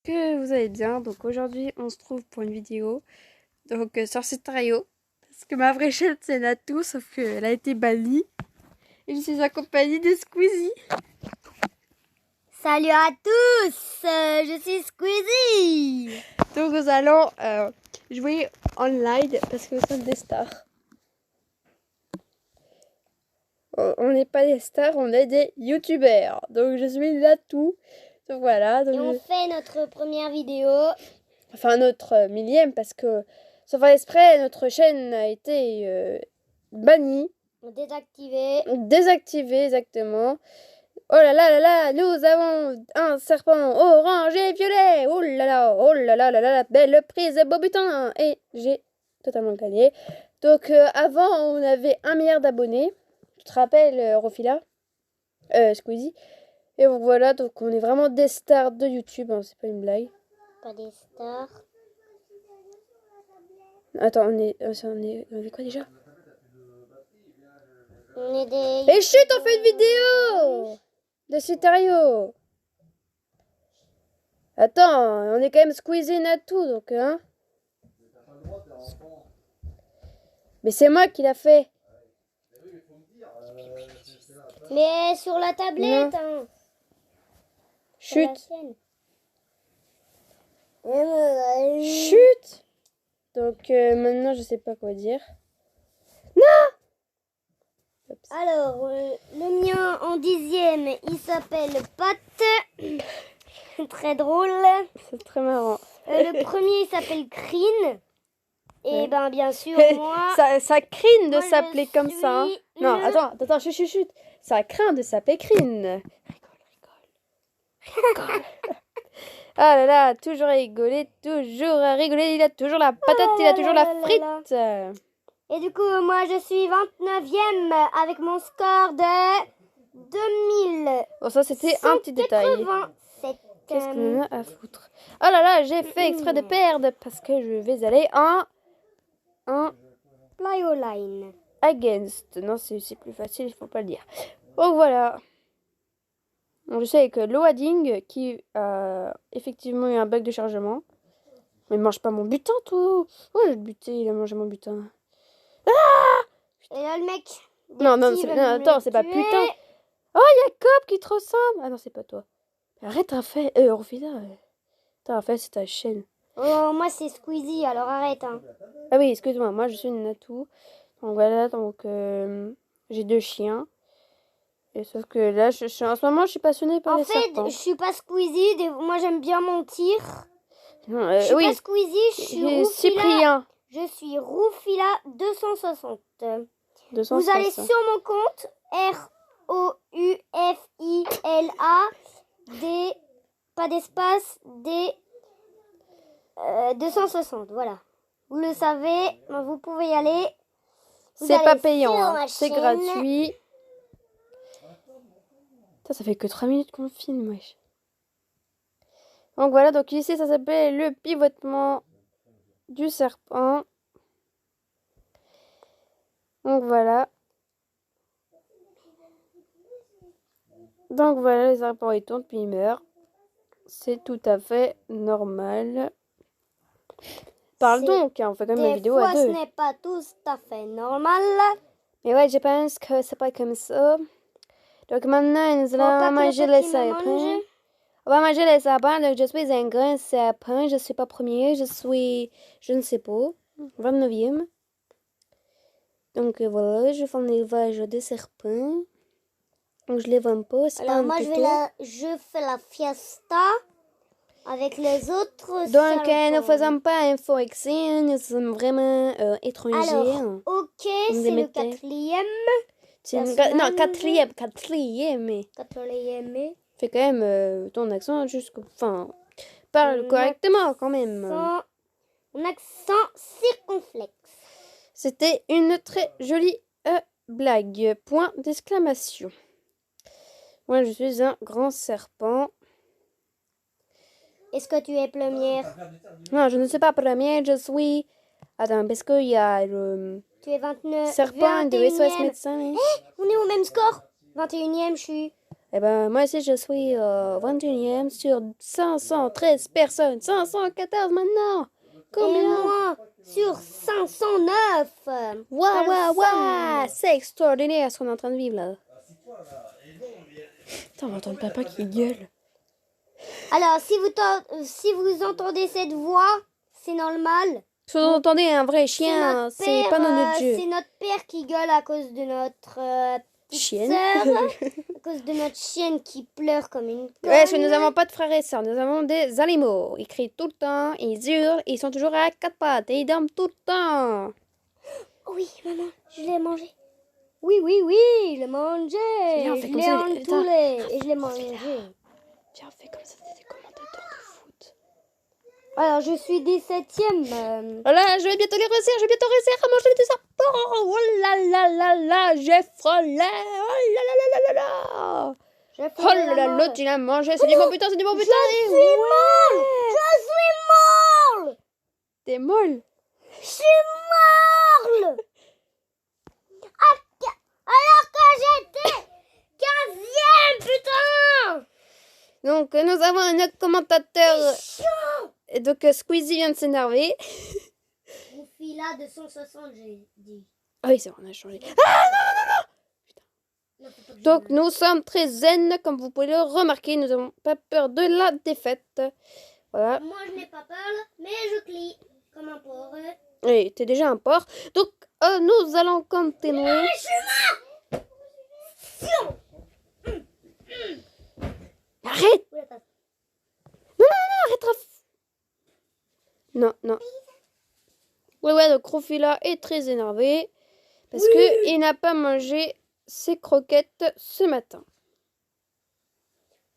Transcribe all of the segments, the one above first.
Que vous allez bien. Donc aujourd'hui on se trouve pour une vidéo sur Cetario, parce que ma vraie chaîne c'est Natou, sauf qu'elle a été bannie et je suis accompagnée de Squeezie. Salut à tous, je suis Squeezie. Donc nous allons jouer online parce que nous sommes des stars. On n'est pas des stars, on est des youtubeurs. Donc je suis Natou. Donc voilà. Donc Et on fait notre première vidéo. Enfin notre millième, parce que sans faire exprès notre chaîne a été bannie. Désactivée exactement. Oh là là là là, nous avons un serpent orange et violet. Oh là là, oh là là là là, belle prise, beau butin. Et j'ai totalement gagné. Donc avant on avait 1 milliard d'abonnés. Tu te rappelles Rofila Squeezie. Et donc voilà, donc on est vraiment des stars de YouTube, hein, c'est pas une blague. Pas des stars. Attends, on est quoi déjà? On est des... Et chut, on fait une vidéo de Cetario. Attends, on est quand même Squeezie Natou, donc hein. Mais c'est moi qui l'a fait. Mais sur la tablette, hein. Chut. Chut. Donc maintenant je sais pas quoi dire. Non. Oups. Alors, le mien en 10e, il s'appelle Pat. Très drôle. C'est très marrant. Le premier, il s'appelle Crine. Et ben bien sûr, moi... ça crine de moi, s'appeler comme ça. Hein. Non, attends, chut. Ça craint de s'appeler crine. Rigole. Ah là là, toujours à rigoler, il a toujours la patate, il a toujours la frite. Et du coup, moi je suis 29e avec mon score de 2000. Bon, ça c'était un petit détail. Qu'est-ce qu'on a à foutre? Oh là là, j'ai fait exprès de perdre parce que je vais aller en Plyoline. Against. Non, c'est plus facile, il faut pas le dire. Donc voilà. Donc, je sais avec Loading qui a effectivement eu un bug de chargement. Mais mange pas mon butin, toi. Oh, j'ai buté, il a mangé mon butin. Et là, le mec... Non, attends, c'est pas putain. Oh, il y a Cop qui te ressemble. Ah non, c'est pas toi. Arrête, Raphaël. Orphida. Raphaël, c'est ta chaîne. Oh, moi c'est Squeezie, alors arrête. Hein. Ah oui, excuse-moi, moi je suis une Natou. Donc voilà, donc j'ai 2 chiens. Et sauf que là, en ce moment, je suis passionnée par les serpents. En fait, je suis pas Squeezie, moi j'aime bien mentir. Je suis pas Squeezie, je suis Roufila. Cyprien. Je suis Roufila 260. 260. Vous allez sur mon compte ROUFILA D, pas d'espace, D 260, voilà. Vous le savez, vous pouvez y aller. C'est pas payant, hein. C'est gratuit. Ça fait que 3 minutes qu'on filme, wesh. Donc voilà, donc ici ça s'appelle le pivotement du serpent. Donc voilà. Donc voilà, les serpents ils tournent puis ils meurent. C'est tout à fait normal. Parle donc, hein, on fait quand même une vidéo à 2. Ce n'est pas tout à fait normal. Mais ouais, je pense que c'est pas comme ça. Donc maintenant, nous allons manger les sapins. On va manger les sapins. Donc je suis un grand sapin. Je suis pas premier. Je suis, je ne sais pas, 29e. Donc voilà, je fais un élevage de serpents. Donc je les vends pas. Alors moi je fais la fiesta avec les autres. Donc nous faisons pas un faux excès. Nous sommes vraiment étrangers. Alors ok, c'est le 4e. Non, quatrième. Fais quand même ton accent jusqu'au... Enfin, parle correctement quand même. Mon accent circonflexe. C'était une très jolie blague. Point d'exclamation. Moi, je suis un grand serpent. Est-ce que tu es première? Non, je ne suis pas première. Je suis... Attends, parce qu'il y a le... Tu es 29. Serpent de SOS Médecin. On est au même score. 21e, je suis. Eh ben, moi aussi, je suis 21e sur 513 personnes. 514 maintenant. Et Combien? moi, sur 509 Waouh, waouh, waouh! personnes. C'est extraordinaire ce qu'on est en train de vivre là. Putain, on va entendre papa qui gueule. Alors, si vous entendez cette voix, c'est normal. Si vous entendez un vrai chien, c'est pas dans notre jeu. C'est notre père qui gueule à cause de notre petite Chienne. sœur, à cause de notre chienne qui pleure comme une conne. Ouais, parce que nous n'avons pas de frères et sœurs, nous avons des animaux. Ils crient tout le temps, ils hurlent, ils sont toujours à quatre pattes et ils dorment tout le temps. Oui, maman, je l'ai mangé. Oui, je l'ai mangé. Viens, on fait Je comme l'ai ça, entouré et je l'ai mangé. Tiens, fais comme ça, c'est des commentateurs de foot. Alors, je suis 17e. Voilà, je vais bientôt réussir à manger des serpents. Oh là là là là, j'ai frôlé. Oh là là là là là là. Oh là là, l'autre il a mangé, c'est du bon putain, c'est du bon putain. Je suis molle. Je suis molle. T'es molle. Je suis molle. Alors que j'étais 15e, putain. Donc, nous avons un autre commentateur. Chiant. Et donc, Squeezie vient de s'énerver. Mon fil là de 160, j'ai dit. Ah oui, c'est vrai, on a changé. Ah non, non, non, non. Donc, nous sommes très zen, comme vous pouvez le remarquer. Nous n'avons pas peur de la défaite. Voilà. Moi, je n'ai pas peur, mais je crie comme un porc. Et t'es déjà un porc. Donc, nous allons continuer. Arrête! Non, arrête! Non, non. Ouais, donc Rofila est très énervé. Parce que il n'a pas mangé ses croquettes ce matin.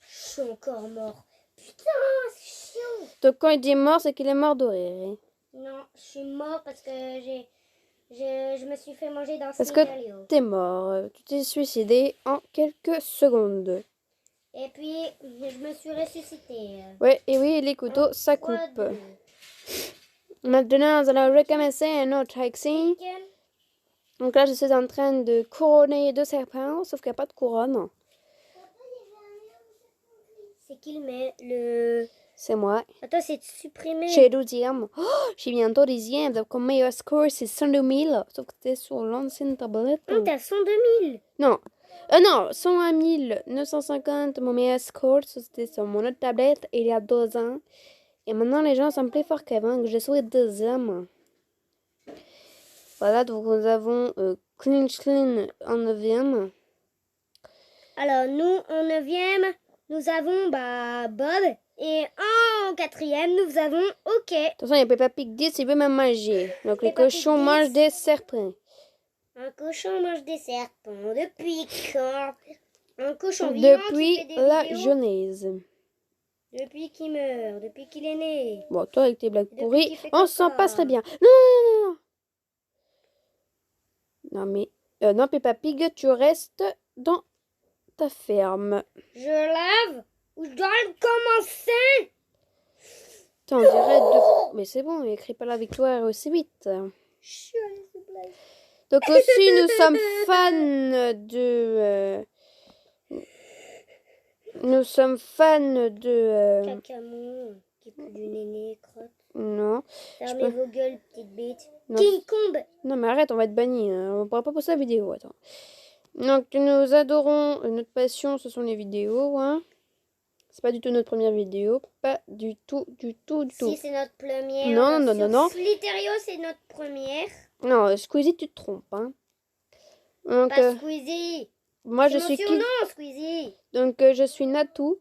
Je suis encore mort. Putain, c'est chiant. Donc, quand il dit mort, c'est qu'il est mort de rire. Non, je suis mort parce que je me suis fait manger dans Parce que Sneakerio. t'es mort. Tu t'es suicidé en quelques secondes. Et puis, je me suis ressuscité. Ouais, et oui, les couteaux, ça coupe. 3, 2. Maintenant, nous allons recommencer un autre hexing. Donc là, je suis en train de couronner 2 serpents, sauf qu'il n'y a pas de couronne. C'est qui le... C'est moi. Attends, c'est supprimé. J'ai 12e. Oh, j'ai bientôt 10e. Donc, mon meilleur score, c'est 102 000. Sauf que c'était sur l'ancienne tablette. Oh, t'as 102 000. Non. Non, 101 950. Mon meilleur score, ça, c'était sur mon autre tablette il y a 2 ans. Et maintenant, les gens sont plus forts qu'avant. Je suis 2e. Voilà, donc nous avons Clinch Clean en 9e. Alors, nous, en 9e, nous avons Bob. Et en 4e, nous avons OK. De toute façon, il y a Peppa Pig 10, il veut même manger. Donc les Peppa Pig cochons 10. mangent des serpents. Un cochon mange des serpents. Depuis quand? Un cochon vivant Depuis qui fait des la vidéos? genèse. Depuis qu'il meurt, depuis qu'il est né. Bon, toi avec tes blagues Depuis pourries, qu'il fait on s'en caca. passerait bien. Non, non, non, non. Non, mais... non, Peppa Pig, tu restes dans ta ferme. Je lave ou je dois recommencer? Putain, on dirait de... Mais c'est bon, il écrit pas la victoire aussi vite. Je suis allée sous blague. Donc aussi, nous sommes fans de... Nous sommes fans de... Cacamon, qui pue du néné, crotte. Non. Fermez vos gueules, petites bêtes. Non. King Kong. Non, mais arrête, on va être banni. Hein. On ne pourra pas poster la vidéo. Attends. Donc, nous adorons... notre passion, ce sont les vidéos. Hein. C'est pas du tout notre première vidéo. Pas du tout, du tout, du tout. Si, c'est notre première. Non, non, non, non. Sliterio, c'est notre première. Non, Squeezie, tu te trompes. Hein. Donc, Pas Squeezie. moi, je C'est suis mon surnom, Squeezie. Donc, je suis Natou.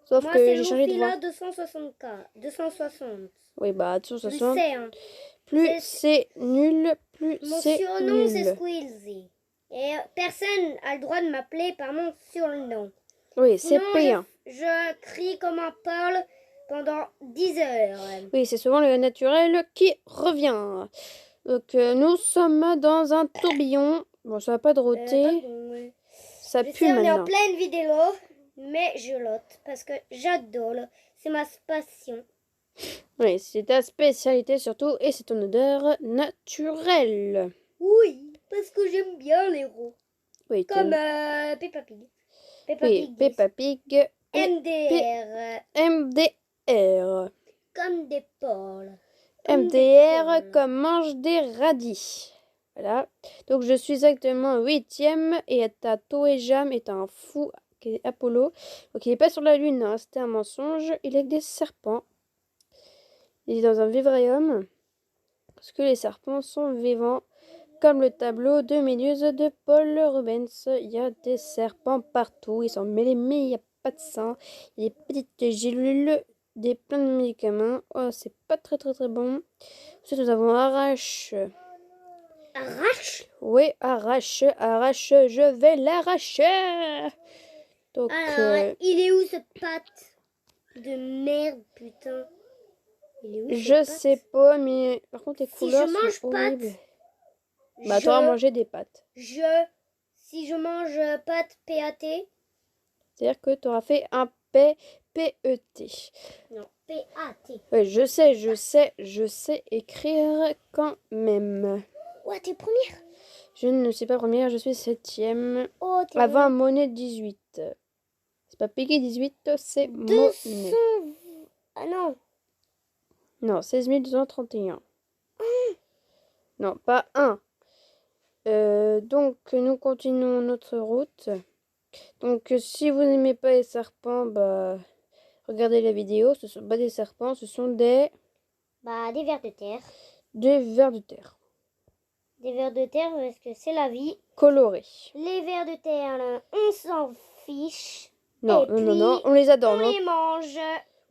Sauf Moi, que c'est j'ai changé de voix. 260K. 260. Oui, bah, Je 260. sais, hein. Plus c'est nul, plus Mon c'est surnom, c'est nul. Squeezie. Et personne a le droit de m'appeler par mon surnom. Oui, c'est Sinon, payant. je crie comme un Paul pendant 10 heures. Oui, c'est souvent le naturel qui revient. Donc, nous sommes dans un tourbillon. Bon, ça va pas droter. Pardon, ouais. Ça Je pue sais, on est en maintenant. pleine vidéo, mais je lotte parce que j'adore. C'est ma passion. Oui, c'est ta spécialité surtout et c'est ton odeur naturelle. Oui, parce que j'aime bien les roux. Oui, Comme Peppa Pig. Peppa Oui, Pig. Peppa Pig. Et MDR. MDR. Comme des pôles. MDR comme mange des radis. Voilà. Donc je suis actuellement 8e et Toejam est un fou qui est Apollo. Donc il n'est pas sur la lune, hein, c'était un mensonge. Il est avec des serpents. Il est dans un vivarium. Parce que les serpents sont vivants. Comme le tableau de Méduse de Paul Rubens. Il y a des serpents partout. Ils sont mêlés, mais il n'y a pas de sang. Il y a des petites gélules, des plein de médicaments. Oh, c'est pas très bon. Ensuite, nous avons Arrache. Arrache. Oui, Arrache, je vais l'arracher. Donc, Alors, il est où cette patte de merde, putain? Il est où cette je patte? sais pas, mais par contre, les Si couleurs je mange sont pâte, horribles. Bah, t'auras mangé des pâtes. Si je mange pâte PAT. C'est-à-dire que t'auras fait un PET. Non, PAT. Ouais, je sais écrire quand même. Ouais, t'es première. Je ne suis pas première, je suis 7e. Oh, t'es Avant monnaie 18. C'est pas Piggy 18, c'est monnaie. 200. Ah non. Non, 16 231. Non, pas 1. Donc, nous continuons notre route. Donc, si vous n'aimez pas les serpents, bah, regardez la vidéo. Ce sont pas des serpents, ce sont des Vers de terre. Des vers de terre. Des vers de terre parce que c'est la vie. Colorés. Les vers de terre, là, on s'en fiche. Non, Et non, puis, on les adore, on non? les mange.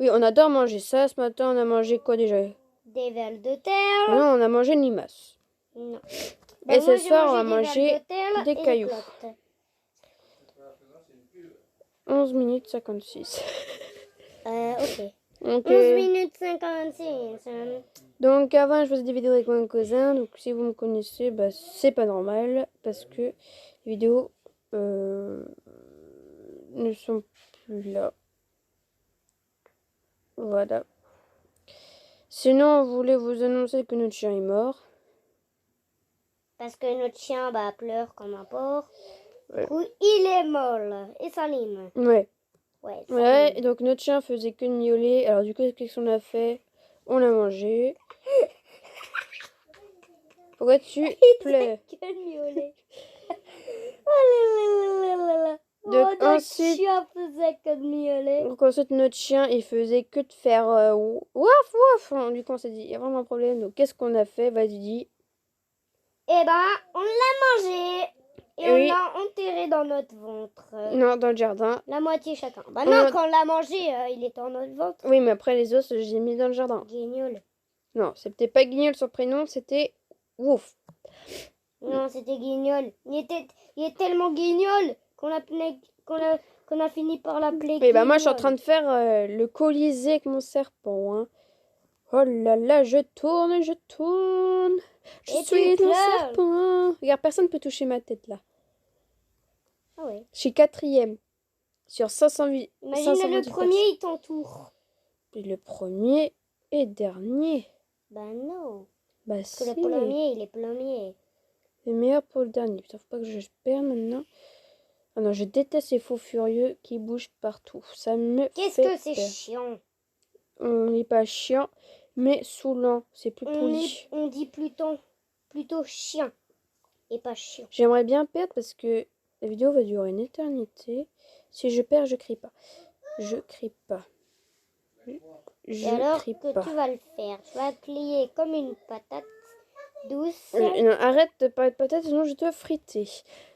Oui, on adore manger ça. Ce matin, on a mangé quoi déjà? Des vers de terre. Non, on a mangé une limace. Non. Et moi, ce j'ai soir, on va mangé manger vers de terre des et cailloux. clottes. 11 minutes 56. Ok. Donc, 11 minutes 56. donc avant, je faisais des vidéos avec mon cousin. Donc, si vous me connaissez, bah, c'est pas normal. Parce que les vidéos ne sont plus là. Voilà. Sinon, on voulait vous annoncer que notre chien est mort. Parce que notre chien pleure comme un porc. Ouais. Du coup, il est molle. Et ça lime. Ouais. Ouais, ça Ouais, lime. et donc notre chien faisait que de miauler. Alors du coup, qu'est-ce qu'on a fait? On l'a mangé. Pourquoi tu plais? Que de miauler. Oh là là là là là. Donc, notre ensuite- chien faisait que de miauler. Donc ensuite, notre chien, il faisait que de faire waf waf. Du coup, on s'est dit, il y a vraiment un problème. Donc qu'est-ce qu'on a fait? Vas-y, dis. Eh ben, on l'a mangé. Et Oui. on l'a enterré dans notre ventre. Non, dans le jardin. La moitié chacun. On Non, a- quand on l'a mangé, il était dans notre ventre. Oui, mais après les os, j'ai mis dans le jardin. Guignol. Non, c'était pas Guignol son prénom, c'était Wouf. Non, c'était Guignol. Il est tellement Guignol qu'on a fini par l'appeler Et bah moi, je suis en Guignol. train de faire le colisée avec mon serpent. Hein. Oh là là, je tourne, je tourne. Je Et suis tu un pleures. serpent. Regarde, personne ne peut toucher ma tête là. Ah ouais. Je suis 4e sur 508. Imagine 528 le premier, il t'entoure. personnes. Le premier et dernier. Non. Bah Parce que si. le premier, il est premier. Le meilleur pour le dernier. Putain, faut pas que je perde maintenant. Ah non, je déteste les faux furieux qui bougent partout. Ça me Qu'est-ce fait que c'est peur. chiant. On n'est pas chiant, mais saoulant. C'est plus poli. On dit plutôt chien. Et pas chiant. J'aimerais bien perdre parce que la vidéo va durer une éternité. Si je perds, je crie pas. Je crie pas. Et alors crie que pas. tu vas le faire, tu vas plier comme une patate douce. Non, arrête de parler de patate, sinon je vais te friter.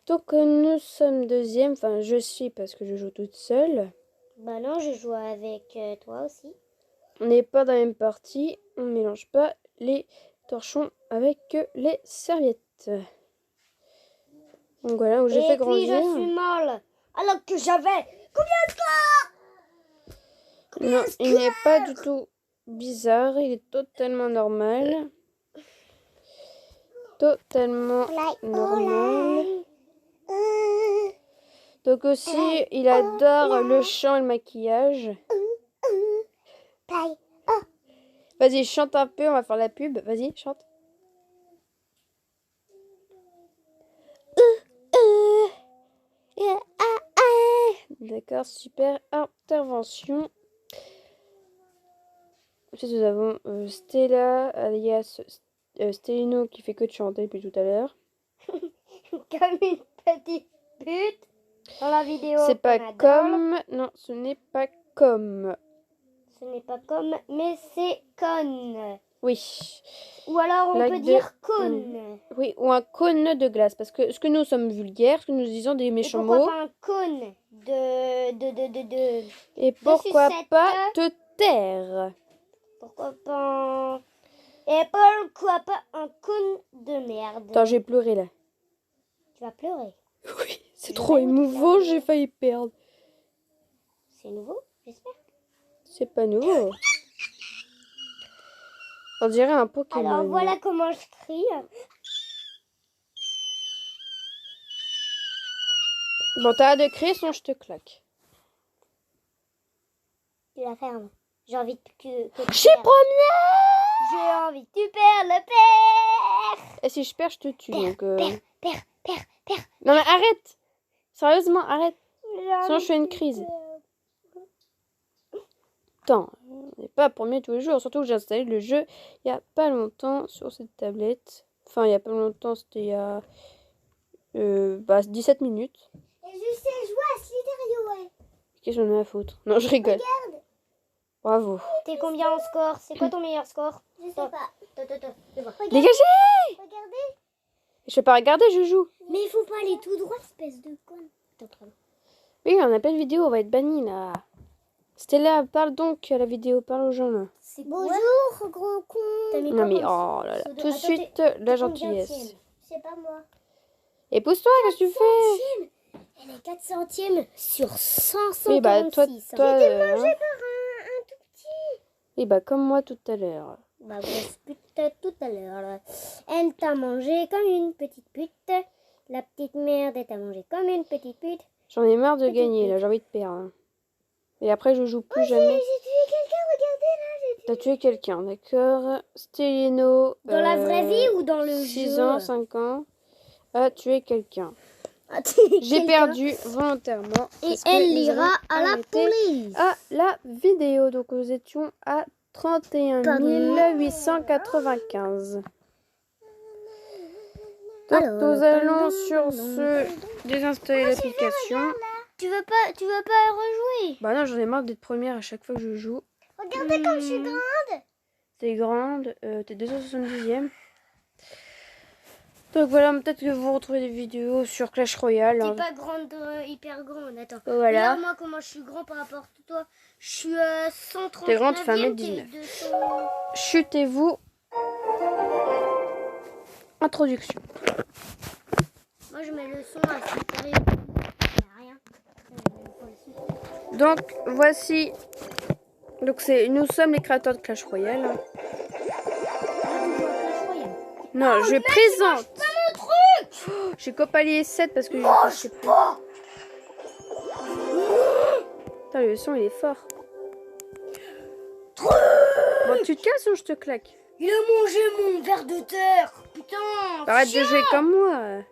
Donc nous sommes 2e. Enfin, je suis parce que je joue toute seule. Non, je joue avec toi aussi. On n'est pas dans la même partie. On ne mélange pas les torchons avec les serviettes. Donc voilà, où j'ai fait Et puis grandir. je suis molle. Alors que j'avais combien de temps? Non, il n'est pas du tout bizarre. Il est totalement normal. Totalement normal. Donc aussi, il adore le chant et le maquillage. Vas-y, chante un peu, on va faire la pub. Vas-y, chante. d'accord, super intervention. Ensuite, nous avons Stella, alias Stellino, qui fait que de chanter depuis tout à l'heure. Comme une petite pute dans la vidéo. C'est pas qu'on adore. comme... Non, ce n'est pas comme. Ce n'est pas comme, mais c'est conne. Oui. Ou alors on Like peut de- dire cône. Oui, ou un cône de glace. Parce que ce que nous sommes vulgaires, ce que nous disons des Et méchants pourquoi mots. pas un cône de... Et pourquoi sucette. pas te taire? Pourquoi pas un... Et pourquoi pas un cône de merde. Attends, j'ai pleuré là. Tu vas pleurer. Oui, c'est Je trop vais émouvant, pleurer. j'ai failli perdre. C'est nouveau, j'espère. C'est pas nouveau. On dirait un Pokémon. Alors voilà comment je crie. Bon, t'as hâte de crier, sinon je te claque. Tu la fermes. J'ai envie que tu J'ai perdes. première. J'ai envie que tu perds le père. Et si je perds, je te tue. Donc, Père. Non mais arrête. Sérieusement, arrête. Sinon je fais une crise. Attends, on n'est pas premier tous les jours. Surtout que j'ai installé le jeu il n'y a pas longtemps sur cette tablette. Enfin, il n'y a pas longtemps, c'était il y a 17 minutes. Et je sais jouer à Sliderio, ouais. Qu'est-ce que j'en ai à foutre? Non, je rigole. Regarde. Bravo. T'es combien en score? C'est quoi ton meilleur score? Je sais pas. Dégagez! Regardez. Je vais pas regarder, je joue. Mais il faut pas aller tout droit, espèce de conne. Oui, on a plein de vidéos, on va être banni là. Stella, parle donc à la vidéo, parle aux gens là. Bonjour, gros con. Non mais oh là là, tout de suite la gentillesse. C'est pas moi. Et pousse-toi, qu'est-ce que tu fais? Elle est 4 centièmes sur 156. Oui bah toi, J'ai été hein. mangée par un tout petit. Oui bah comme moi tout à l'heure. Bah grosse pute tout à l'heure. Là. Elle t'a mangé comme une petite pute. La petite merde, elle t'a mangé comme une petite pute. J'en ai marre de gagner là, j'ai envie de perdre. Hein. Et après je joue plus jamais. J'ai tué quelqu'un, regardez là. T'as tué quelqu'un, d'accord. Stellino. Dans la vraie vie ou dans le 6 jeu? ans, 5 ans. A tué quelqu'un. J'ai Quelqu'un. perdu volontairement. Et parce que elle nous ira avons à la arrêté police. à la vidéo. Donc nous étions à 31 895. Donc Alors, nous allons sur ce désinstaller l'application. Tu veux pas rejouer? Bah non, j'en ai marre d'être première à chaque fois que je joue. Regardez comme je suis grande. T'es grande, t'es 270e. Donc voilà, peut-être que vous retrouvez des vidéos sur Clash Royale. T'es Hein. pas grande, hyper grande. Attends. Voilà. Regarde moi comment je suis grand par rapport à toi. Je suis 139. T'es grande, tu fais 1m19. Chutez-vous. Introduction. Moi je mets le son à supérieur. Y a rien. Donc voici. Donc nous sommes les créateurs de Clash Royale. Hein. Non, je présente. Pas mon truc. Oh, j'ai copalié 7 parce que je sais plus. Putain, le son il est fort. Bon, tu te casses ou je te claque? Il a mangé mon verre de terre. Putain. Arrête de jouer comme moi.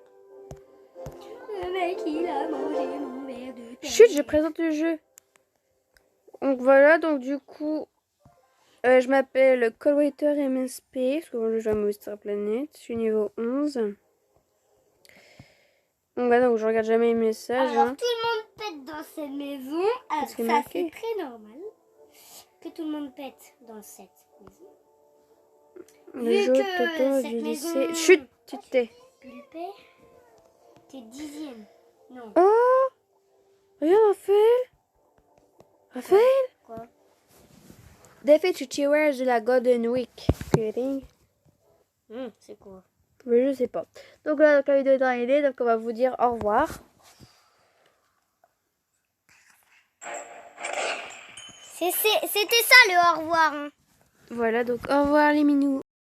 Le mec il a mangé mon verre de terre. Chut, je présente le jeu. Donc voilà, donc du coup, je m'appelle Callwaiter MSP, parce que moi je joue à Monster Planet, je suis niveau 11. Donc voilà, donc je regarde jamais les messages. Alors Hein. tout le monde pète dans cette maison. Alors Qu'est-ce qui est ça marqué? c'est très normal que tout le monde pète dans cette maison. Le Vu jeu que Toto cette du maison- lycée. Chut, tu te tais. Pulpé, t'es 10e. Non. Oh, regarde Raphaël. Raphaël? Quoi? Defeat Tutorials de la Golden Week. Greeting. C'est quoi? Mais je sais pas. Donc là, donc, la vidéo est terminée, donc on va vous dire au revoir. C'était ça le au revoir. Hein. Voilà, donc au revoir les minous.